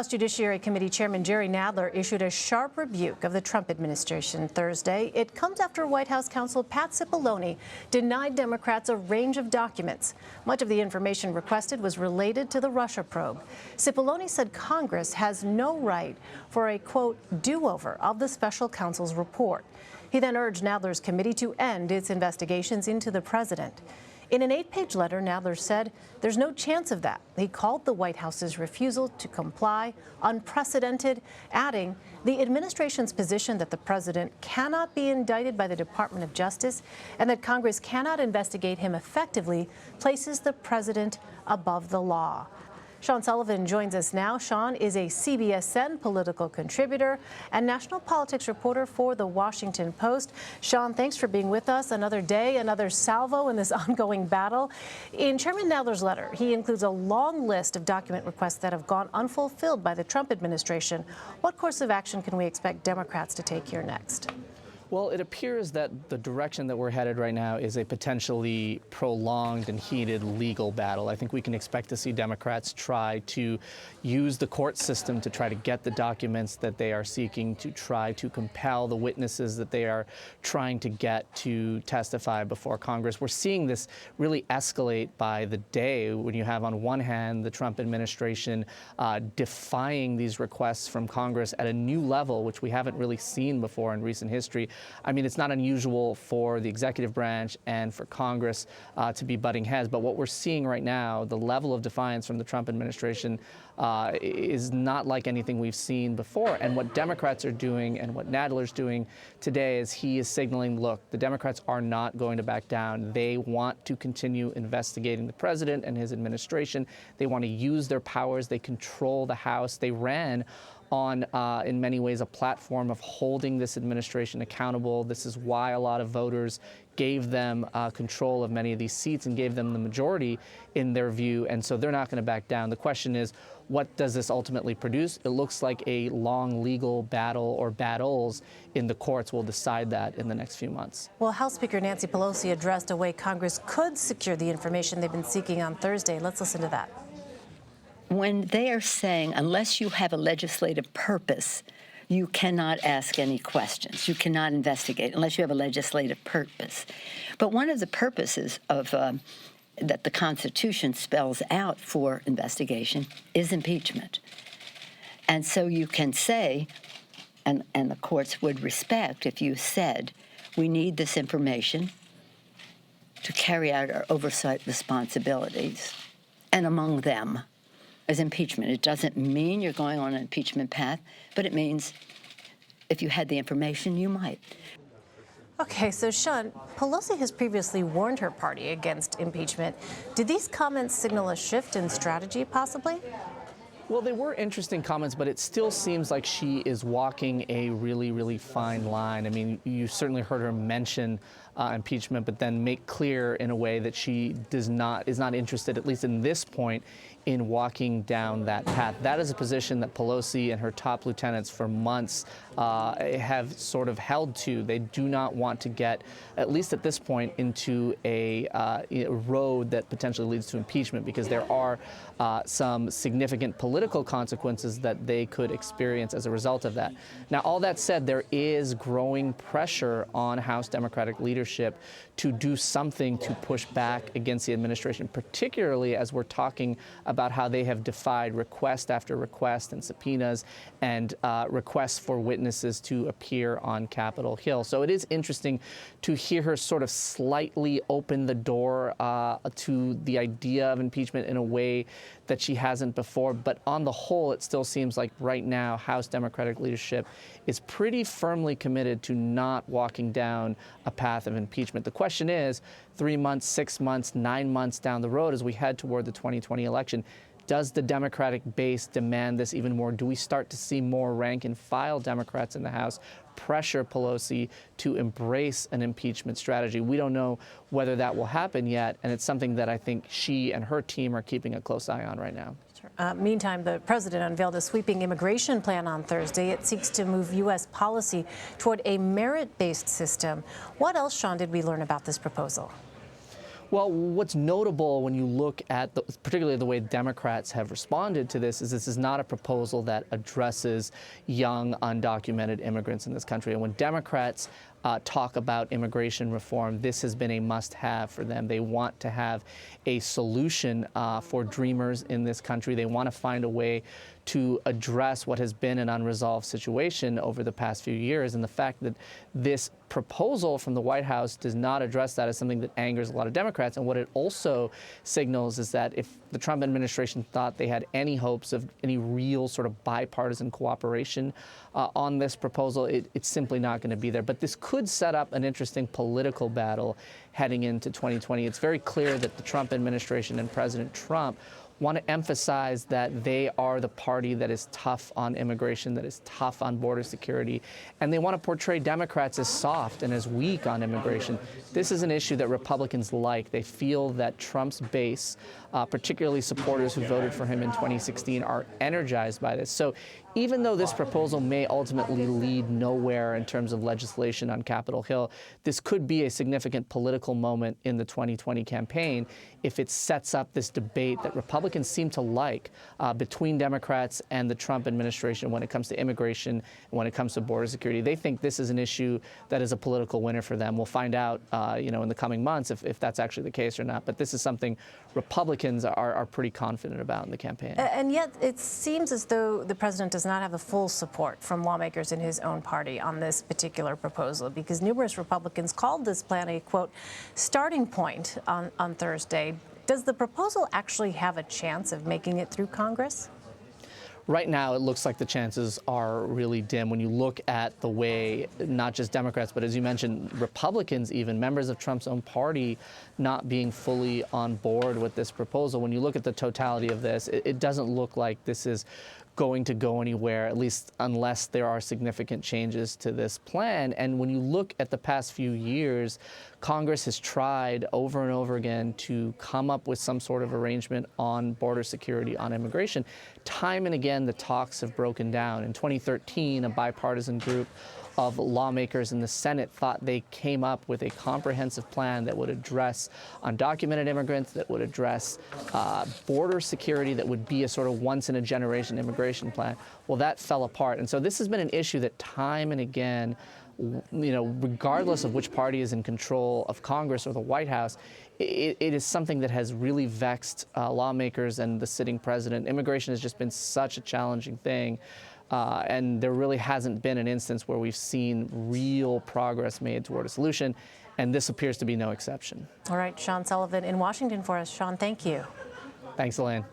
House Judiciary Committee Chairman Jerry Nadler issued a sharp rebuke of the Trump administration Thursday. It comes after White House counsel Pat Cipollone denied Democrats a range of documents. Much of the information requested was related to the Russia probe. Cipollone said Congress has no right for a, quote, do-over of the special counsel's report. He then urged Nadler's committee to end its investigations into the president. In an 8-page letter, Nadler said there's no chance of that. He called the White House's refusal to comply unprecedented, adding the administration's position that the president cannot be indicted by the Department of Justice and that Congress cannot investigate him effectively places the president above the law. Sean Sullivan joins us now. Sean is a CBSN political contributor and national politics reporter for The Washington Post. Sean, thanks for being with us. Another day, another salvo in this ongoing battle. In Chairman Nadler's letter, he includes a long list of document requests that have gone unfulfilled by the Trump administration. What course of action can we expect Democrats to take here next? Well, it appears that the direction that we're headed right now is a potentially prolonged and heated legal battle. I think we can expect to see Democrats try to use the court system to try to get the documents that they are seeking, to try to compel the witnesses that they are trying to get to testify before Congress. We're seeing this really escalate by the day when you have, on one hand, the Trump administration defying these requests from Congress at a new level, which we haven't really seen before in recent history. I mean, it's not unusual for the executive branch and for Congress to be butting heads, but what we're seeing right now, the level of defiance from the Trump administration is not like anything we've seen before. And what Democrats are doing and what Nadler's doing today is he is signaling, look, the Democrats are not going to back down. They want to continue investigating the president and his administration. They want to use their powers. They control the House. They ran on, in many ways, a platform of holding this administration accountable. This is why a lot of voters gave them control of many of these seats and gave them the majority in their view, and so they're not going to back down. The question is, what does this ultimately produce? It looks like a long legal battle or battles in the courts will decide that in the next few months. Well, House Speaker Nancy Pelosi addressed a way Congress could secure the information they've been seeking on Thursday. Let's listen to that. When they are saying, unless you have a legislative purpose, you cannot ask any questions. You cannot investigate unless you have a legislative purpose. But one of the purposes of that the Constitution spells out for investigation is impeachment. And so you can say, and the courts would respect if you said, we need this information to carry out our oversight responsibilities, and among them is impeachment. It doesn't mean you're going on an impeachment path, but it means if you had the information, you might. Okay, so Sean, Pelosi has previously warned her party against impeachment. Did these comments signal a shift in strategy, possibly? Well, they were interesting comments, but it still seems like she is walking a really, really fine line. I mean, you certainly heard her mention impeachment, but then make clear in a way that she is not interested, at least in this point, in walking down that path. That is a position that Pelosi and her top lieutenants for months have sort of held to. They do not want to get, at least at this point, into a road that potentially leads to impeachment, because there are some significant political consequences that they could experience as a result of that. Now, all that said, there is growing pressure on House Democratic leadership to do something to push back against the administration, particularly as we're talking about how they have defied request after request and subpoenas and requests for witnesses to appear on Capitol Hill. So it is interesting to hear her sort of slightly open the door to the idea of impeachment in a way that she hasn't before. But on the whole, it still seems like right now House Democratic leadership is pretty firmly committed to not walking down a path of impeachment. The question is, 3 months, 6 months, 9 months down the road as we head toward the 2020 election, does the Democratic base demand this even more? Do we start to see more rank-and-file Democrats in the House pressure Pelosi to embrace an impeachment strategy? We don't know whether that will happen yet, and it's something that I think she and her team are keeping a close eye on right now. Meantime, the president unveiled a sweeping immigration plan on Thursday. It seeks to move U.S. policy toward a merit-based system. What else, Sean, did we learn about this proposal? Well, what's notable when you look at particularly the way Democrats have responded to this is not a proposal that addresses young, undocumented immigrants in this country. And when Democrats talk about immigration reform, this has been a must-have for them. They want to have a solution for dreamers in this country. They want to find a way to address what has been an unresolved situation over the past few years. And the fact that this proposal from the White House does not address that is something that angers a lot of Democrats. And what it also signals is that if the Trump administration thought they had any hopes of any real sort of bipartisan cooperation on this proposal, it's simply not going to be there. But this could set up an interesting political battle heading into 2020. It's very clear that the Trump administration and President Trump want to emphasize that they are the party that is tough on immigration, that is tough on border security, and they want to portray Democrats as soft and as weak on immigration. This is an issue that Republicans like. They feel that Trump's base, particularly supporters who voted for him in 2016, are energized by this. So even though this proposal may ultimately lead nowhere in terms of legislation on Capitol Hill, this could be a significant political moment in the 2020 campaign if it sets up this debate that Republicans seem to like between Democrats and the Trump administration when it comes to immigration and when it comes to border security. They think this is an issue that is a political winner for them. We'll find out, in the coming months if that's actually the case or not. But this is something Republicans are pretty confident about in the campaign. And yet it seems as though the president does not have a full support from lawmakers in his own party on this particular proposal, because numerous Republicans called this plan a, quote, starting point on Thursday. Does the proposal actually have a chance of making it through Congress? Right now, it looks like the chances are really dim when you look at the way not just Democrats, but as you mentioned, Republicans, even members of Trump's own party, not being fully on board with this proposal. When you look at the totality of this, it doesn't look like this is going to go anywhere, at least unless there are significant changes to this plan. And when you look at the past few years, Congress has tried over and over again to come up with some sort of arrangement on border security, on immigration. Time and again, the talks have broken down. In 2013, a bipartisan group of lawmakers in the Senate thought they came up with a comprehensive plan that would address undocumented immigrants, that would address border security, that would be a sort of once-in-a-generation immigration plan. Well, that fell apart. And so this has been an issue that time and again, regardless of which party is in control of Congress or the White House, it is something that has really vexed lawmakers and the sitting president. Immigration has just been such a challenging thing. And there really hasn't been an instance where we've seen real progress made toward a solution, and this appears to be no exception. All right, Sean Sullivan in Washington for us. Sean, thank you. Thanks, Elaine.